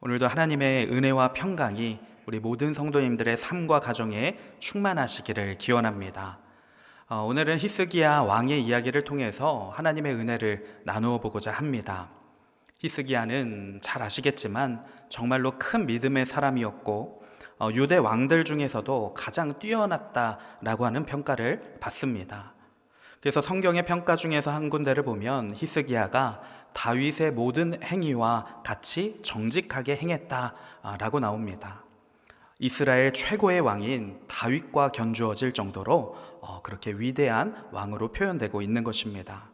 오늘도 하나님의 은혜와 평강이 우리 모든 성도님들의 삶과 가정에 충만하시기를 기원합니다. 오늘은 히스기야 왕의 이야기를 통해서 하나님의 은혜를 나누어 보고자 합니다. 히스기야는 잘 아시겠지만 정말로 큰 믿음의 사람이었고 유대 왕들 중에서도 가장 뛰어났다라고 하는 평가를 받습니다. 그래서 성경의 평가 중에서 한 군데를 보면 히스기야가 다윗의 모든 행위와 같이 정직하게 행했다라고 나옵니다. 이스라엘 최고의 왕인 다윗과 견주어질 정도로 그렇게 위대한 왕으로 표현되고 있는 것입니다.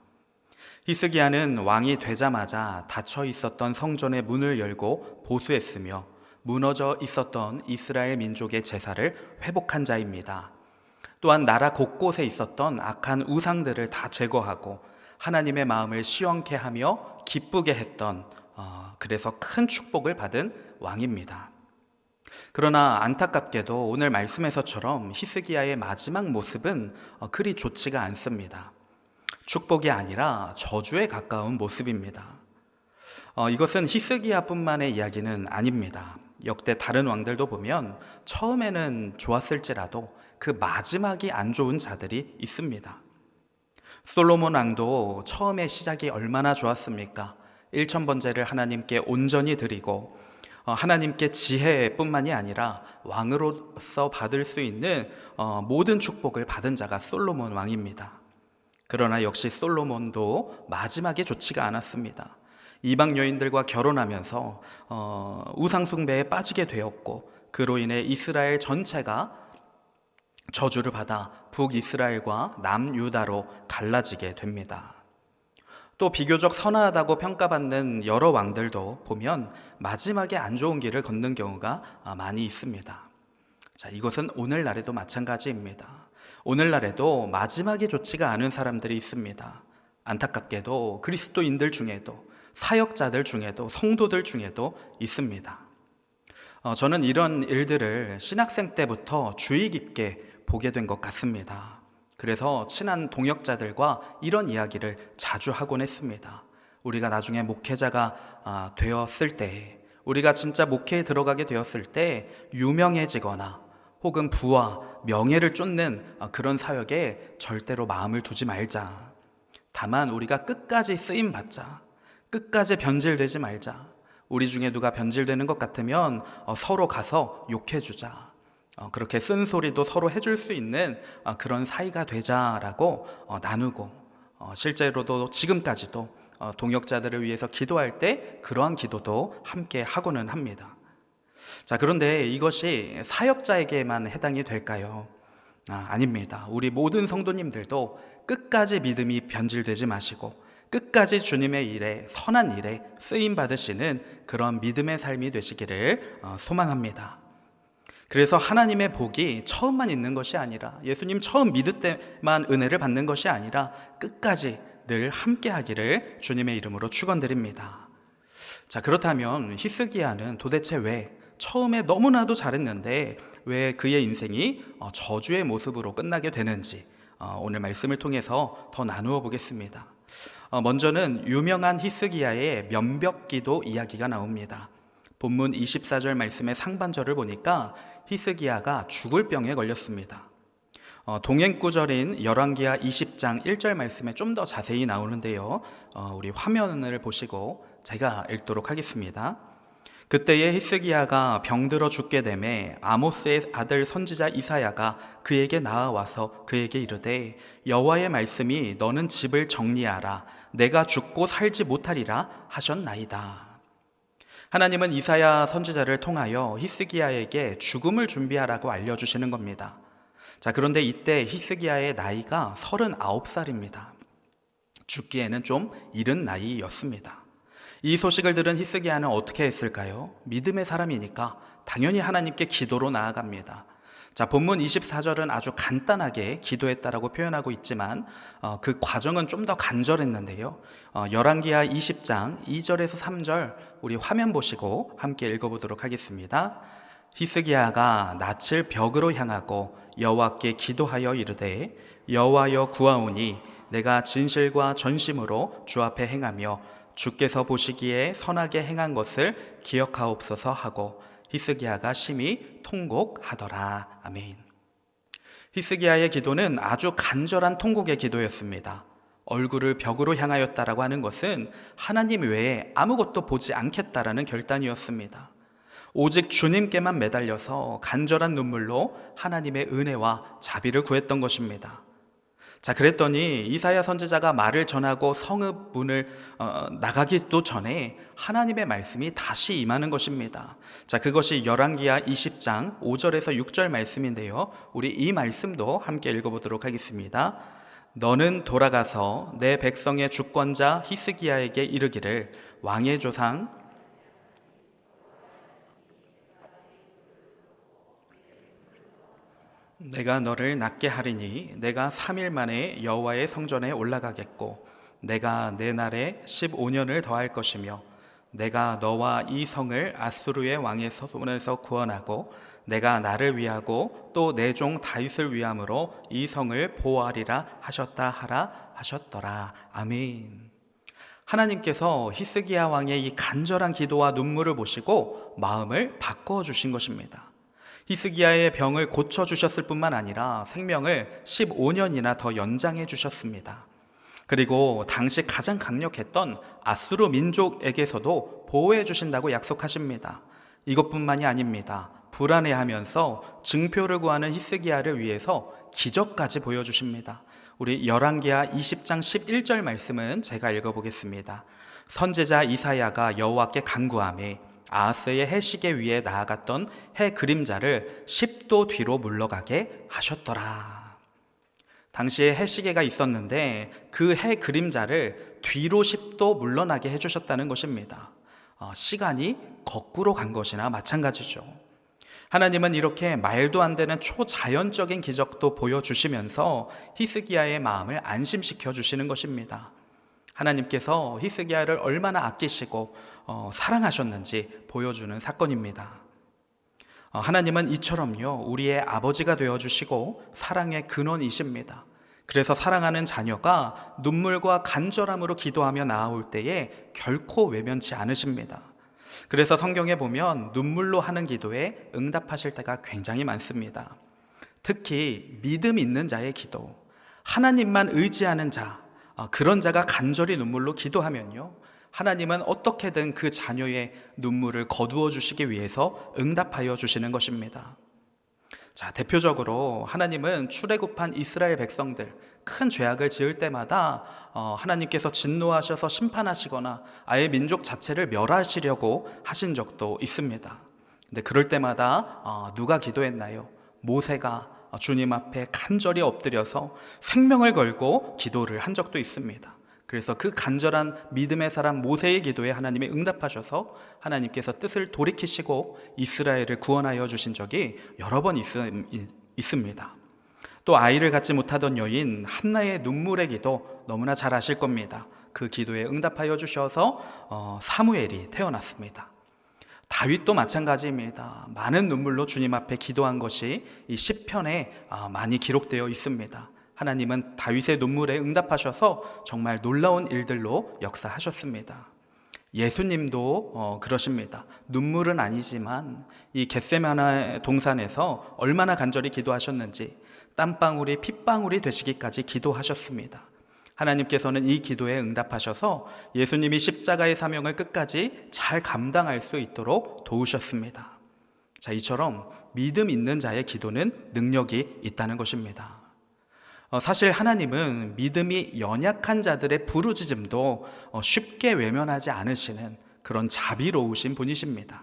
히스기야는 왕이 되자마자 닫혀 있었던 성전의 문을 열고 보수했으며 무너져 있었던 이스라엘 민족의 제사를 회복한 자입니다. 또한 나라 곳곳에 있었던 악한 우상들을 다 제거하고 하나님의 마음을 시원케 하며 기쁘게 했던 그래서 큰 축복을 받은 왕입니다. 그러나 안타깝게도 오늘 말씀에서처럼 히스기야의 마지막 모습은 그리 좋지가 않습니다. 축복이 아니라 저주에 가까운 모습입니다. 이것은 히스기야뿐만의 이야기는 아닙니다. 역대 다른 왕들도 보면 처음에는 좋았을지라도 그 마지막이 안 좋은 자들이 있습니다. 솔로몬 왕도 처음에 시작이 얼마나 좋았습니까? 1000번제를 하나님께 온전히 드리고 하나님께 지혜뿐만이 아니라 왕으로서 받을 수 있는 모든 축복을 받은 자가 솔로몬 왕입니다. 그러나 역시 솔로몬도 마지막에 좋지가 않았습니다. 이방 여인들과 결혼하면서 우상 숭배에 빠지게 되었고 그로 인해 이스라엘 전체가 저주를 받아 북이스라엘과 남유다로 갈라지게 됩니다. 또 비교적 선하다고 평가받는 여러 왕들도 보면 마지막에 안 좋은 길을 걷는 경우가 많이 있습니다. 자, 이것은 오늘날에도 마찬가지입니다. 오늘날에도 마지막이 좋지가 않은 사람들이 있습니다. 안타깝게도 그리스도인들 중에도 사역자들 중에도 성도들 중에도 있습니다. 저는 이런 일들을 신학생 때부터 주의 깊게 보게 된 것 같습니다. 그래서 친한 동역자들과 이런 이야기를 자주 하곤 했습니다. 우리가 나중에 목회자가 되었을 때, 우리가 진짜 목회에 들어가게 되었을 때 유명해지거나 혹은 부와 명예를 쫓는 그런 사역에 절대로 마음을 두지 말자. 다만 우리가 끝까지 쓰임받자. 끝까지 변질되지 말자. 우리 중에 누가 변질되는 것 같으면 서로 가서 욕해주자. 그렇게 쓴소리도 서로 해줄 수 있는 그런 사이가 되자라고 나누고 실제로도 지금까지도 동역자들을 위해서 기도할 때 그러한 기도도 함께 하고는 합니다. 자, 그런데 이것이 사역자에게만 해당이 될까요? 아닙니다. 우리 모든 성도님들도 끝까지 믿음이 변질되지 마시고 끝까지 주님의 일에, 선한 일에 쓰임 받으시는 그런 믿음의 삶이 되시기를 소망합니다. 그래서 하나님의 복이 처음만 있는 것이 아니라 예수님 처음 믿을 때만 은혜를 받는 것이 아니라 끝까지 늘 함께 하기를 주님의 이름으로 축원드립니다. 자, 그렇다면 히스기야는 도대체 왜 처음에 너무나도 잘했는데 왜 그의 인생이 저주의 모습으로 끝나게 되는지 오늘 말씀을 통해서 더 나누어 보겠습니다. 먼저는 유명한 히스기야의 면벽기도 이야기가 나옵니다. 본문 24절 말씀의 상반절을 보니까 히스기야가 죽을 병에 걸렸습니다. 동행구절인 열왕기하 20장 1절 말씀에 좀 더 자세히 나오는데요. 우리 화면을 보시고 제가 읽도록 하겠습니다. 그때에 히스기야가 병들어 죽게 되매 아모스의 아들 선지자 이사야가 그에게 나아와서 그에게 이르되 여호와의 말씀이 너는 집을 정리하라 내가 죽고 살지 못하리라 하셨나이다. 하나님은 이사야 선지자를 통하여 히스기야에게 죽음을 준비하라고 알려주시는 겁니다. 자, 그런데 이때 히스기야의 나이가 39살입니다. 죽기에는 좀 이른 나이였습니다. 이 소식을 들은 히스기야는 어떻게 했을까요? 믿음의 사람이니까 당연히 하나님께 기도로 나아갑니다. 자, 본문 24절은 아주 간단하게 기도했다라고 표현하고 있지만 그 과정은 좀 더 간절했는데요. 열왕기하 20장 2절에서 3절 우리 화면 보시고 함께 읽어보도록 하겠습니다. 히스기야가 낯을 벽으로 향하고 여호와께 기도하여 이르되 여호와여 구하오니 내가 진실과 전심으로 주 앞에 행하며 주께서 보시기에 선하게 행한 것을 기억하옵소서 하고 히스기야가 심히 통곡하더라. 아멘. 히스기야의 기도는 아주 간절한 통곡의 기도였습니다. 얼굴을 벽으로 향하였다라고 하는 것은 하나님 외에 아무것도 보지 않겠다라는 결단이었습니다. 오직 주님께만 매달려서 간절한 눈물로 하나님의 은혜와 자비를 구했던 것입니다. 자, 그랬더니 이사야 선지자가 말을 전하고 성읍 문을 나가기도 전에 하나님의 말씀이 다시 임하는 것입니다. 자, 그것이 열왕기하 20장 5절에서 6절 말씀인데요. 우리 이 말씀도 함께 읽어보도록 하겠습니다. 너는 돌아가서 내 백성의 주권자 히스기야에게 이르기를 왕의 조상 내가 너를 낫게 하리니 내가 3일 만에 여호와의 성전에 올라가겠고 내가 내 날에 15년을 더할 것이며 내가 너와 이 성을 아수르의 왕의 손에서 구원하고 내가 나를 위하고 또 내 종 다윗을 위함으로 이 성을 보호하리라 하셨다 하라 하셨더라. 아멘. 하나님께서 히스기야 왕의 이 간절한 기도와 눈물을 보시고 마음을 바꿔 주신 것입니다. 히스기야의 병을 고쳐주셨을 뿐만 아니라 생명을 15년이나 더 연장해 주셨습니다. 그리고 당시 가장 강력했던 아수르 민족에게서도 보호해 주신다고 약속하십니다. 이것뿐만이 아닙니다. 불안해하면서 증표를 구하는 히스기야를 위해서 기적까지 보여주십니다. 우리 열왕기하 20장 11절 말씀은 제가 읽어보겠습니다. 선지자 이사야가 여호와께 간구하매 아하스의 해시계 위에 나아갔던 해 그림자를 10도 뒤로 물러가게 하셨더라. 당시에 해시계가 있었는데 그 해 그림자를 뒤로 10도 물러나게 해주셨다는 것입니다. 시간이 거꾸로 간 것이나 마찬가지죠. 하나님은 이렇게 말도 안 되는 초자연적인 기적도 보여주시면서 히스기야의 마음을 안심시켜 주시는 것입니다. 하나님께서 히스기야를 얼마나 아끼시고 사랑하셨는지 보여주는 사건입니다. 하나님은 이처럼요 우리의 아버지가 되어주시고 사랑의 근원이십니다. 그래서 사랑하는 자녀가 눈물과 간절함으로 기도하며 나아올 때에 결코 외면치 않으십니다. 그래서 성경에 보면 눈물로 하는 기도에 응답하실 때가 굉장히 많습니다. 특히 믿음 있는 자의 기도, 하나님만 의지하는 자, 그런 자가 간절히 눈물로 기도하면요 하나님은 어떻게든 그 자녀의 눈물을 거두어 주시기 위해서 응답하여 주시는 것입니다. 자, 대표적으로 하나님은 출애굽한 이스라엘 백성들 큰 죄악을 지을 때마다 하나님께서 진노하셔서 심판하시거나 아예 민족 자체를 멸하시려고 하신 적도 있습니다. 근데 그럴 때마다 누가 기도했나요? 모세가 주님 앞에 간절히 엎드려서 생명을 걸고 기도를 한 적도 있습니다. 그래서 그 간절한 믿음의 사람 모세의 기도에 하나님이 응답하셔서 하나님께서 뜻을 돌이키시고 이스라엘을 구원하여 주신 적이 여러 번 있습니다. 또 아이를 갖지 못하던 여인 한나의 눈물의 기도 너무나 잘 아실 겁니다. 그 기도에 응답하여 주셔서 사무엘이 태어났습니다. 다윗도 마찬가지입니다. 많은 눈물로 주님 앞에 기도한 것이 이 시편에 많이 기록되어 있습니다. 하나님은 다윗의 눈물에 응답하셔서 정말 놀라운 일들로 역사하셨습니다. 예수님도 그러십니다. 눈물은 아니지만 이 겟세마네 동산에서 얼마나 간절히 기도하셨는지 땀방울이 핏방울이 되시기까지 기도하셨습니다. 하나님께서는 이 기도에 응답하셔서 예수님이 십자가의 사명을 끝까지 잘 감당할 수 있도록 도우셨습니다. 자, 이처럼 믿음 있는 자의 기도는 능력이 있다는 것입니다. 사실 하나님은 믿음이 연약한 자들의 부르짖음도 쉽게 외면하지 않으시는 그런 자비로우신 분이십니다.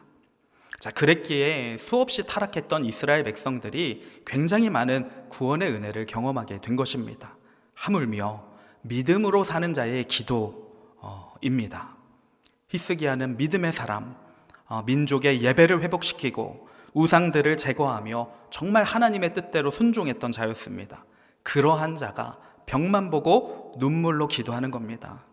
자, 그랬기에 수없이 타락했던 이스라엘 백성들이 굉장히 많은 구원의 은혜를 경험하게 된 것입니다. 하물며 믿음으로 사는 자의 기도입니다. 히스기야는 믿음의 사람, 민족의 예배를 회복시키고 우상들을 제거하며 정말 하나님의 뜻대로 순종했던 자였습니다. 그러한 자가 벽만 보고 눈물로 기도하는 겁니다.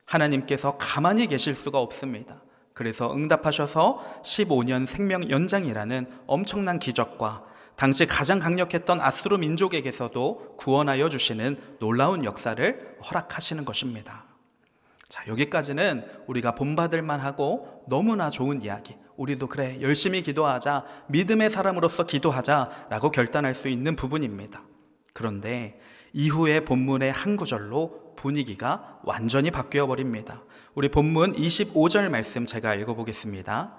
하나님께서 가만히 계실 수가 없습니다. 그래서 응답하셔서 15년 생명 연장이라는 엄청난 기적과 당시 가장 강력했던 아수르 민족에게서도 구원하여 주시는 놀라운 역사를 허락하시는 것입니다. 자, 여기까지는 우리가 본받을 만하고 너무나 좋은 이야기, 우리도 그래 열심히 기도하자, 믿음의 사람으로서 기도하자라고 결단할 수 있는 부분입니다. 그런데 이후에 본문의 한 구절로 분위기가 완전히 바뀌어 버립니다. 우리 본문 25절 말씀 제가 읽어보겠습니다.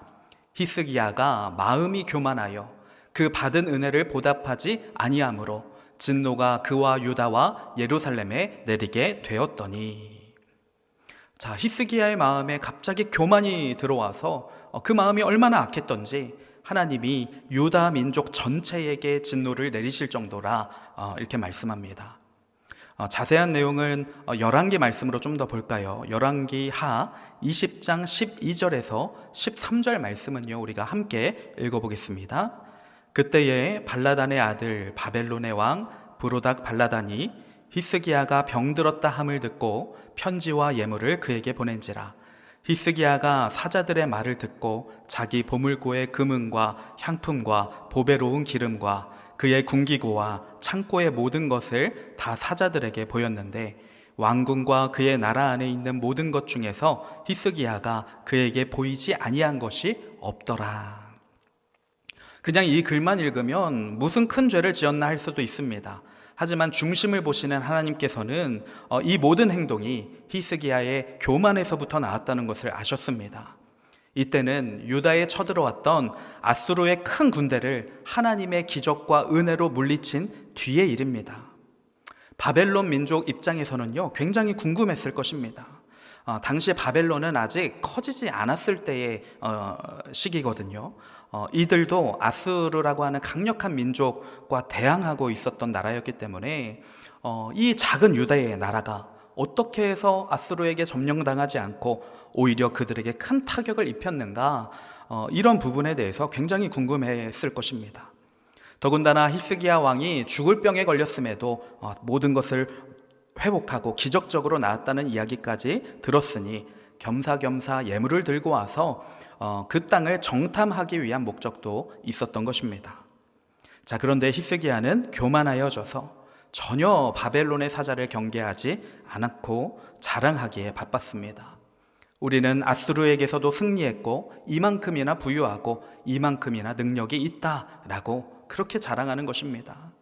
히스기야가 마음이 교만하여 그 받은 은혜를 보답하지 아니하므로 진노가 그와 유다와 예루살렘에 내리게 되었더니. 자, 히스기야의 마음에 갑자기 교만이 들어와서 그 마음이 얼마나 악했던지 하나님이 유다 민족 전체에게 진노를 내리실 정도라 이렇게 말씀합니다. 자세한 내용은 열왕기 말씀으로 좀 더 볼까요? 열왕기 하 20장 12절에서 13절 말씀은요, 우리가 함께 읽어보겠습니다. 그때에 발라단의 아들 바벨론의 왕 브로닥 발라단이 히스기야가 병들었다 함을 듣고 편지와 예물을 그에게 보낸지라. 히스기야가 사자들의 말을 듣고 자기 보물고의 금은과 향품과 보배로운 기름과 그의 궁기고와 창고의 모든 것을 다 사자들에게 보였는데 왕궁과 그의 나라 안에 있는 모든 것 중에서 히스기야가 그에게 보이지 아니한 것이 없더라. 그냥 이 글만 읽으면 무슨 큰 죄를 지었나 할 수도 있습니다. 하지만 중심을 보시는 하나님께서는 이 모든 행동이 히스기야의 교만에서부터 나왔다는 것을 아셨습니다. 이때는 유다에 쳐들어왔던 아수르의 큰 군대를 하나님의 기적과 은혜로 물리친 뒤의 일입니다. 바벨론 민족 입장에서는요, 굉장히 궁금했을 것입니다. 당시 바벨론은 아직 커지지 않았을 때의 시기거든요. 이들도 아수르라고 하는 강력한 민족과 대항하고 있었던 나라였기 때문에 이 작은 유다의 나라가 어떻게 해서 아수르에게 점령당하지 않고 오히려 그들에게 큰 타격을 입혔는가, 이런 부분에 대해서 굉장히 궁금했을 것입니다. 더군다나 히스기야 왕이 죽을 병에 걸렸음에도 모든 것을 회복하고 기적적으로 나았다는 이야기까지 들었으니 겸사겸사 예물을 들고 와서 그 땅을 정탐하기 위한 목적도 있었던 것입니다. 자, 그런데 히스기야는 교만하여져서 전혀 바벨론의 사자를 경계하지 않았고 자랑하기에 바빴습니다. 우리는 아수르에게서도 승리했고 이만큼이나 부유하고 이만큼이나 능력이 있다라고 그렇게 자랑하는 것입니다.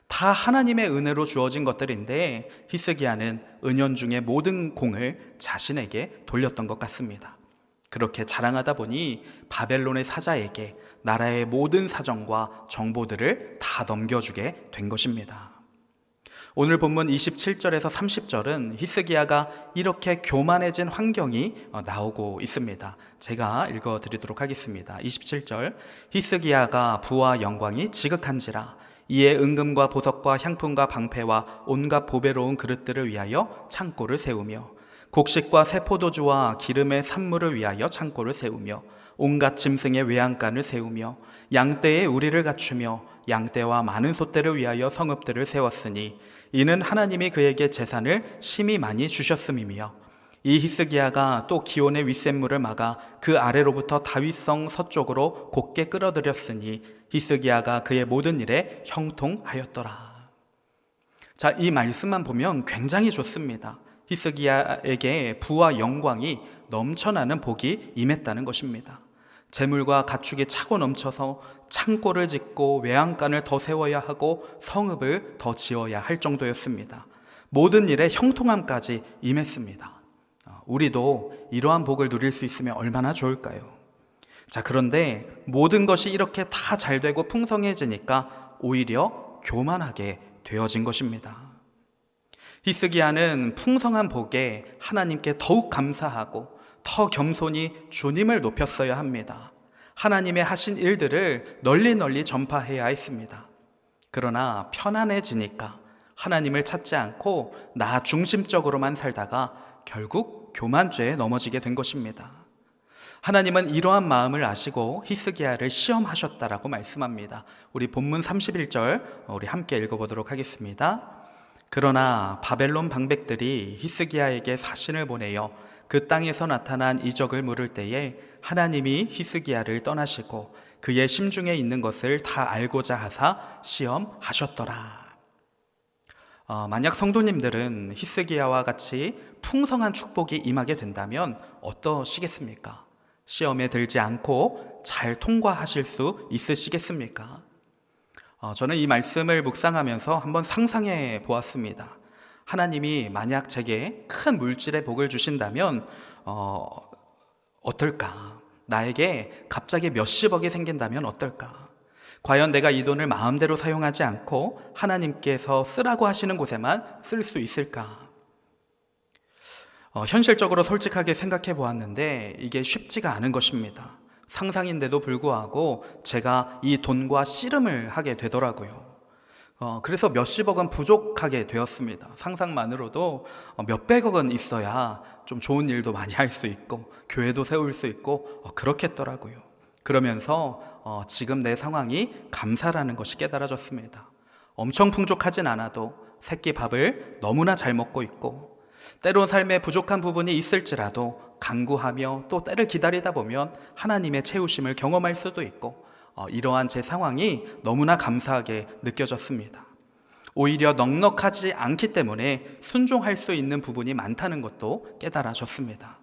다 하나님의 은혜로 주어진 것들인데 히스기야는 은연중에 모든 공을 자신에게 돌렸던 것 같습니다. 그렇게 자랑하다 보니 바벨론의 사자에게 나라의 모든 사정과 정보들을 다 넘겨주게 된 것입니다. 오늘 본문 27절에서 30절은 히스기야가 이렇게 교만해진 환경이 나오고 있습니다. 제가 읽어드리도록 하겠습니다. 27절, 히스기야가 부와 영광이 지극한지라 이에 은금과 보석과 향품과 방패와 온갖 보배로운 그릇들을 위하여 창고를 세우며 곡식과 새 포도주와 기름의 산물을 위하여 창고를 세우며 온갖 짐승의 외양간을 세우며 양떼의 우리를 갖추며 양떼와 많은 소떼를 위하여 성읍들을 세웠으니 이는 하나님이 그에게 재산을 심히 많이 주셨음이며 이 히스기야가 또 기온의 윗샘물을 막아 그 아래로부터 다윗성 서쪽으로 곧게 끌어들였으니 히스기야가 그의 모든 일에 형통하였더라. 자, 이 말씀만 보면 굉장히 좋습니다. 히스기야에게 부와 영광이 넘쳐나는 복이 임했다는 것입니다. 재물과 가축이 차고 넘쳐서 창고를 짓고 외양간을 더 세워야 하고 성읍을 더 지어야 할 정도였습니다. 모든 일에 형통함까지 임했습니다. 우리도 이러한 복을 누릴 수 있으면 얼마나 좋을까요? 자, 그런데 모든 것이 이렇게 다 잘 되고 풍성해지니까 오히려 교만하게 되어진 것입니다. 히스기야는 풍성한 복에 하나님께 더욱 감사하고 더 겸손히 주님을 높였어야 합니다. 하나님의 하신 일들을 널리 전파해야 했습니다. 그러나 편안해지니까 하나님을 찾지 않고 나 중심적으로만 살다가 결국 교만죄에 넘어지게 된 것입니다. 하나님은 이러한 마음을 아시고 히스기야를 시험하셨다라고 말씀합니다. 우리 본문 31절 우리 함께 읽어보도록 하겠습니다. 그러나 바벨론 방백들이 히스기야에게 사신을 보내어 그 땅에서 나타난 이적을 물을 때에 하나님이 히스기야를 떠나시고 그의 심중에 있는 것을 다 알고자 하사 시험하셨더라. 만약 성도님들은 히스기야와 같이 풍성한 축복이 임하게 된다면 어떠시겠습니까? 시험에 들지 않고 잘 통과하실 수 있으시겠습니까? 저는 이 말씀을 묵상하면서 한번 상상해 보았습니다. 하나님이 만약 제게 큰 물질의 복을 주신다면 어떨까? 나에게 갑자기 몇십억이 생긴다면 어떨까? 과연 내가 이 돈을 마음대로 사용하지 않고 하나님께서 쓰라고 하시는 곳에만 쓸 수 있을까? 현실적으로 솔직하게 생각해 보았는데 이게 쉽지가 않은 것입니다. 상상인데도 불구하고 제가 이 돈과 씨름을 하게 되더라고요. 그래서 몇십억은 부족하게 되었습니다. 상상만으로도 몇백억은 있어야 좀 좋은 일도 많이 할 수 있고 교회도 세울 수 있고 그렇겠더라고요. 그러면서 지금 내 상황이 감사라는 것이 깨달아졌습니다. 엄청 풍족하진 않아도 새끼 밥을 너무나 잘 먹고 있고, 때론 삶에 부족한 부분이 있을지라도 간구하며 또 때를 기다리다 보면 하나님의 채우심을 경험할 수도 있고, 이러한 제 상황이 너무나 감사하게 느껴졌습니다. 오히려 넉넉하지 않기 때문에 순종할 수 있는 부분이 많다는 것도 깨달아졌습니다.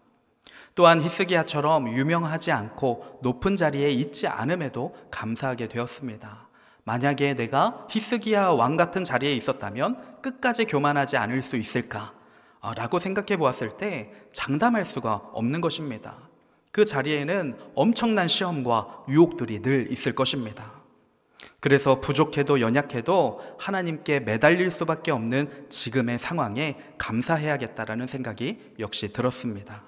또한 히스기야처럼 유명하지 않고 높은 자리에 있지 않음에도 감사하게 되었습니다. 만약에 내가 히스기야 왕 같은 자리에 있었다면 끝까지 교만하지 않을 수 있을까? 라고 생각해 보았을 때 장담할 수가 없는 것입니다. 그 자리에는 엄청난 시험과 유혹들이 늘 있을 것입니다. 그래서 부족해도 연약해도 하나님께 매달릴 수밖에 없는 지금의 상황에 감사해야겠다라는 생각이 역시 들었습니다.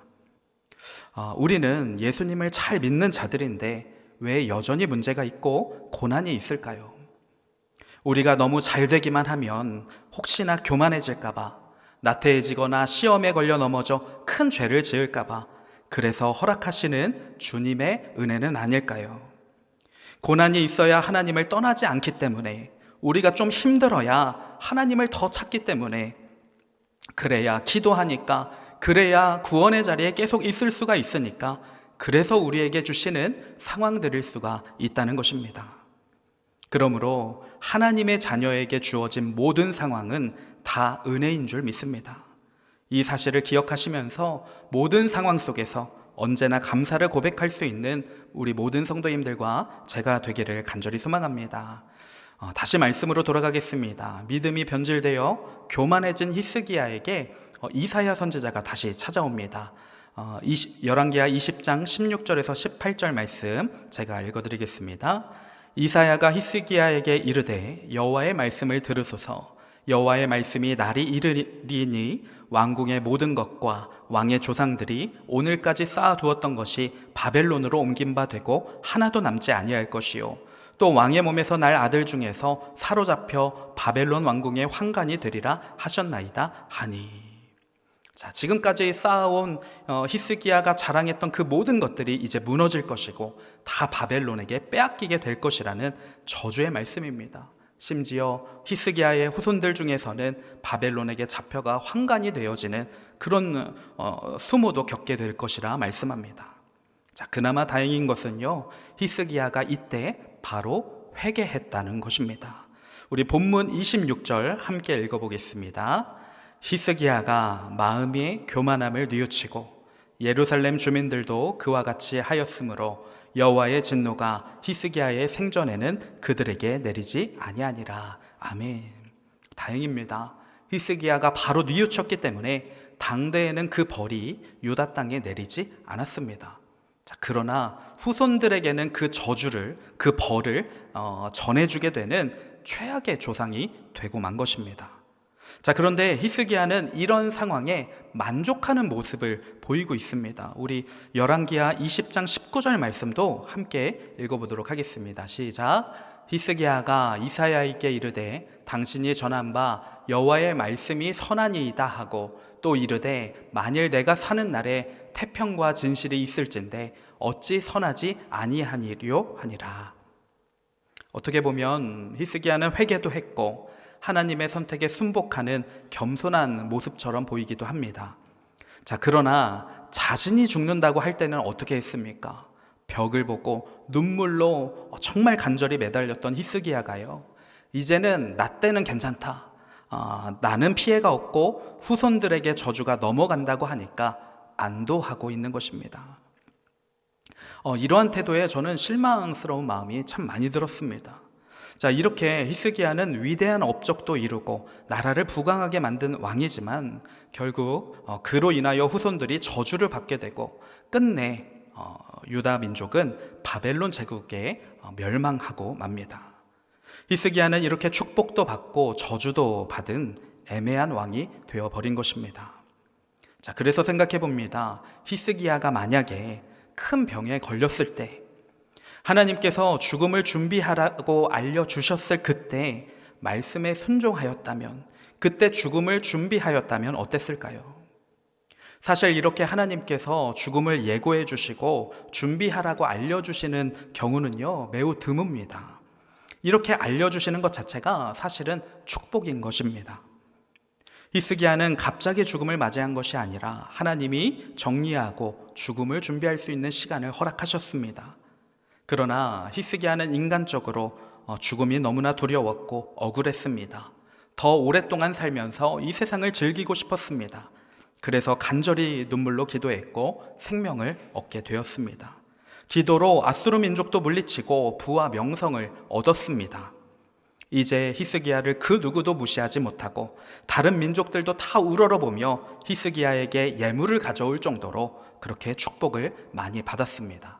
우리는 예수님을 잘 믿는 자들인데 왜 여전히 문제가 있고 고난이 있을까요? 우리가 너무 잘 되기만 하면 혹시나 교만해질까봐, 나태해지거나 시험에 걸려 넘어져 큰 죄를 지을까봐 그래서 허락하시는 주님의 은혜는 아닐까요? 고난이 있어야 하나님을 떠나지 않기 때문에, 우리가 좀 힘들어야 하나님을 더 찾기 때문에, 그래야 기도하니까, 그래야 구원의 자리에 계속 있을 수가 있으니까, 그래서 우리에게 주시는 상황들일 수가 있다는 것입니다. 그러므로 하나님의 자녀에게 주어진 모든 상황은 다 은혜인 줄 믿습니다. 이 사실을 기억하시면서 모든 상황 속에서 언제나 감사를 고백할 수 있는 우리 모든 성도님들과 제가 되기를 간절히 소망합니다. 다시 말씀으로 돌아가겠습니다. 믿음이 변질되어 교만해진 히스기야에게 이사야 선지자가 다시 찾아옵니다. 열왕기하 20장 16절에서 18절 말씀 제가 읽어드리겠습니다. 이사야가 히스기야에게 이르되 여호와의 말씀을 들으소서. 여호와의 말씀이 날이 이르리니 왕궁의 모든 것과 왕의 조상들이 오늘까지 쌓아두었던 것이 바벨론으로 옮긴 바 되고 하나도 남지 아니할 것이요, 또 왕의 몸에서 날 아들 중에서 사로잡혀 바벨론 왕궁의 환관이 되리라 하셨나이다 하니. 자, 지금까지 쌓아온 히스기야가 자랑했던 그 모든 것들이 이제 무너질 것이고 다 바벨론에게 빼앗기게 될 것이라는 저주의 말씀입니다. 심지어 히스기야의 후손들 중에서는 바벨론에게 잡혀가 환관이 되어지는 그런 수모도 겪게 될 것이라 말씀합니다. 자, 그나마 다행인 것은요, 히스기야가 이때 바로 회개했다는 것입니다. 우리 본문 26절 함께 읽어보겠습니다. 히스기야가 마음이 교만함을 뉘우치고 예루살렘 주민들도 그와 같이 하였으므로 여호와의 진노가 히스기야의 생전에는 그들에게 내리지 아니하니라. 아멘. 다행입니다. 히스기야가 바로 뉘우쳤기 때문에 당대에는 그 벌이 유다 땅에 내리지 않았습니다. 자, 그러나 후손들에게는 그 저주를, 그 벌을 전해주게 되는 최악의 조상이 되고 만 것입니다. 자, 그런데 히스기야는 이런 상황에 만족하는 모습을 보이고 있습니다. 우리 열왕기하 20장 19절 말씀도 함께 읽어보도록 하겠습니다. 시작. 히스기야가 이사야에게 이르되 당신이 전한 바 여호와의 말씀이 선하니이다 하고, 또 이르되 만일 내가 사는 날에 태평과 진실이 있을진데 어찌 선하지 아니하니려 하니라. 어떻게 보면 히스기야는 회개도 했고 하나님의 선택에 순복하는 겸손한 모습처럼 보이기도 합니다. 자, 그러나 자신이 죽는다고 할 때는 어떻게 했습니까? 벽을 보고 눈물로 정말 간절히 매달렸던 히스기야가요, 이제는 나 때는 괜찮다, 나는 피해가 없고 후손들에게 저주가 넘어간다고 하니까 안도하고 있는 것입니다. 이러한 태도에 저는 실망스러운 마음이 참 많이 들었습니다. 자, 이렇게 히스기야는 위대한 업적도 이루고 나라를 부강하게 만든 왕이지만 결국 그로 인하여 후손들이 저주를 받게 되고 끝내 유다 민족은 바벨론 제국에 멸망하고 맙니다. 히스기야는 이렇게 축복도 받고 저주도 받은 애매한 왕이 되어버린 것입니다. 자, 그래서 생각해 봅니다. 히스기야가 만약에 큰 병에 걸렸을 때 하나님께서 죽음을 준비하라고 알려주셨을 그때 말씀에 순종하였다면, 그때 죽음을 준비하였다면 어땠을까요? 사실 이렇게 하나님께서 죽음을 예고해 주시고 준비하라고 알려주시는 경우는요, 매우 드뭅니다. 이렇게 알려주시는 것 자체가 사실은 축복인 것입니다. 히스기야는 갑자기 죽음을 맞이한 것이 아니라 하나님이 정리하고 죽음을 준비할 수 있는 시간을 허락하셨습니다. 그러나 히스기야는 인간적으로 죽음이 너무나 두려웠고 억울했습니다. 더 오랫동안 살면서 이 세상을 즐기고 싶었습니다. 그래서 간절히 눈물로 기도했고 생명을 얻게 되었습니다. 기도로 아수르 민족도 물리치고 부와 명성을 얻었습니다. 이제 히스기야를 그 누구도 무시하지 못하고 다른 민족들도 다 우러러보며 히스기야에게 예물을 가져올 정도로 그렇게 축복을 많이 받았습니다.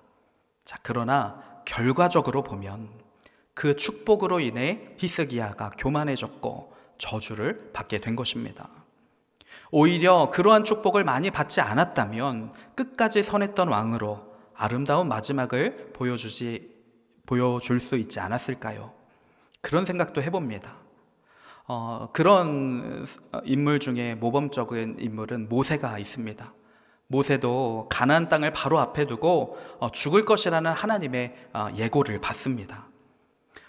자, 그러나 결과적으로 보면 그 축복으로 인해 히스기야가 교만해졌고 저주를 받게 된 것입니다. 오히려 그러한 축복을 많이 받지 않았다면 끝까지 선했던 왕으로 아름다운 마지막을 보여줄 수 있지 않았을까요? 그런 생각도 해봅니다. 그런 인물 중에 모범적인 인물은 모세가 있습니다. 모세도 가나안 땅을 바로 앞에 두고 죽을 것이라는 하나님의 예고를 받습니다.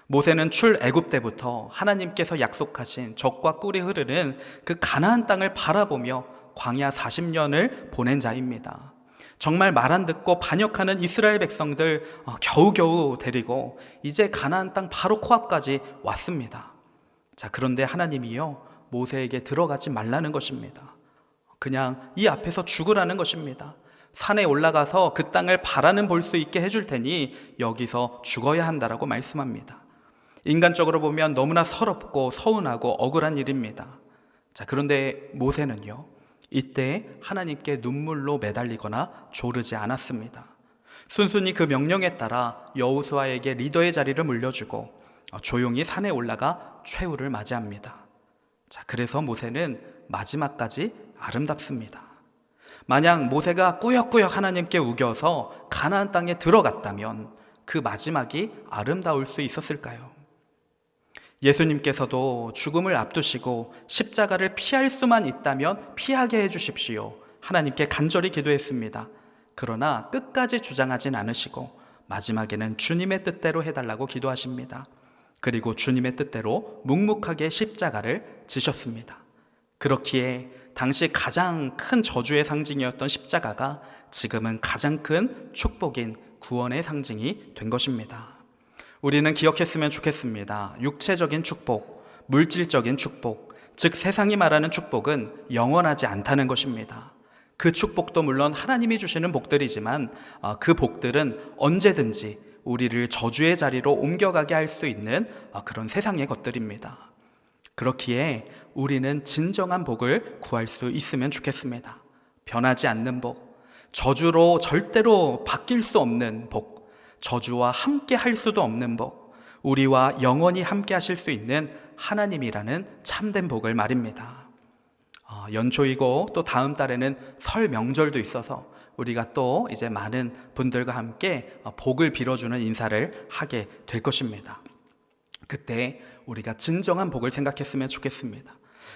모세는 출애굽 때부터 하나님께서 약속하신 젖과 꿀이 흐르는 그 가나안 땅을 바라보며 광야 40년을 보낸 자입니다. 정말 말 안 듣고 반역하는 이스라엘 백성들 겨우겨우 데리고 이제 가나안 땅 바로 코앞까지 왔습니다. 자, 그런데 하나님이요, 모세에게 들어가지 말라는 것입니다. 그냥 이 앞에서 죽으라는 것입니다. 산에 올라가서 그 땅을 바라는 볼 수 있게 해줄 테니 여기서 죽어야 한다라고 말씀합니다. 인간적으로 보면 너무나 서럽고 서운하고 억울한 일입니다. 자, 그런데 모세는요, 이때 하나님께 눈물로 매달리거나 조르지 않았습니다. 순순히 그 명령에 따라 여호수아에게 리더의 자리를 물려주고 조용히 산에 올라가 최후를 맞이합니다. 자, 그래서 모세는 마지막까지 아름답습니다. 만약 모세가 꾸역꾸역 하나님께 우겨서 가나안 땅에 들어갔다면 그 마지막이 아름다울 수 있었을까요? 예수님께서도 죽음을 앞두시고 십자가를 피할 수만 있다면 피하게 해주십시오. 하나님께 간절히 기도했습니다. 그러나 끝까지 주장하진 않으시고 마지막에는 주님의 뜻대로 해달라고 기도하십니다. 그리고 주님의 뜻대로 묵묵하게 십자가를 지셨습니다. 그렇기에 당시 가장 큰 저주의 상징이었던 십자가가 지금은 가장 큰 축복인 구원의 상징이 된 것입니다. 우리는 기억했으면 좋겠습니다. 육체적인 축복, 물질적인 축복, 즉 세상이 말하는 축복은 영원하지 않다는 것입니다. 그 축복도 물론 하나님이 주시는 복들이지만 그 복들은 언제든지 우리를 저주의 자리로 옮겨가게 할 수 있는 그런 세상의 것들입니다. 그렇기에 우리는 진정한 복을 구할 수 있으면 좋겠습니다. 변하지 않는 복, 저주로 절대로 바뀔 수 없는 복, 저주와 함께 할 수도 없는 복, 우리와 영원히 함께 하실 수 있는 하나님이라는 참된 복을 말입니다. 연초이고 또 다음 달에는 설 명절도 있어서 우리가 또 이제 많은 분들과 함께 복을 빌어주는 인사를 하게 될 것입니다. 그때 우리가 진정한 복을 생각했으면 좋겠습니다.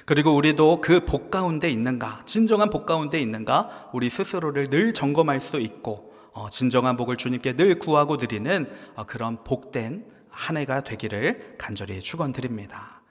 그리고 우리도 그 복 가운데 있는가, 진정한 복 가운데 있는가, 우리 스스로를 늘 점검할 수 있고 진정한 복을 주님께 늘 구하고 드리는 그런 복된 한 해가 되기를 간절히 축원드립니다.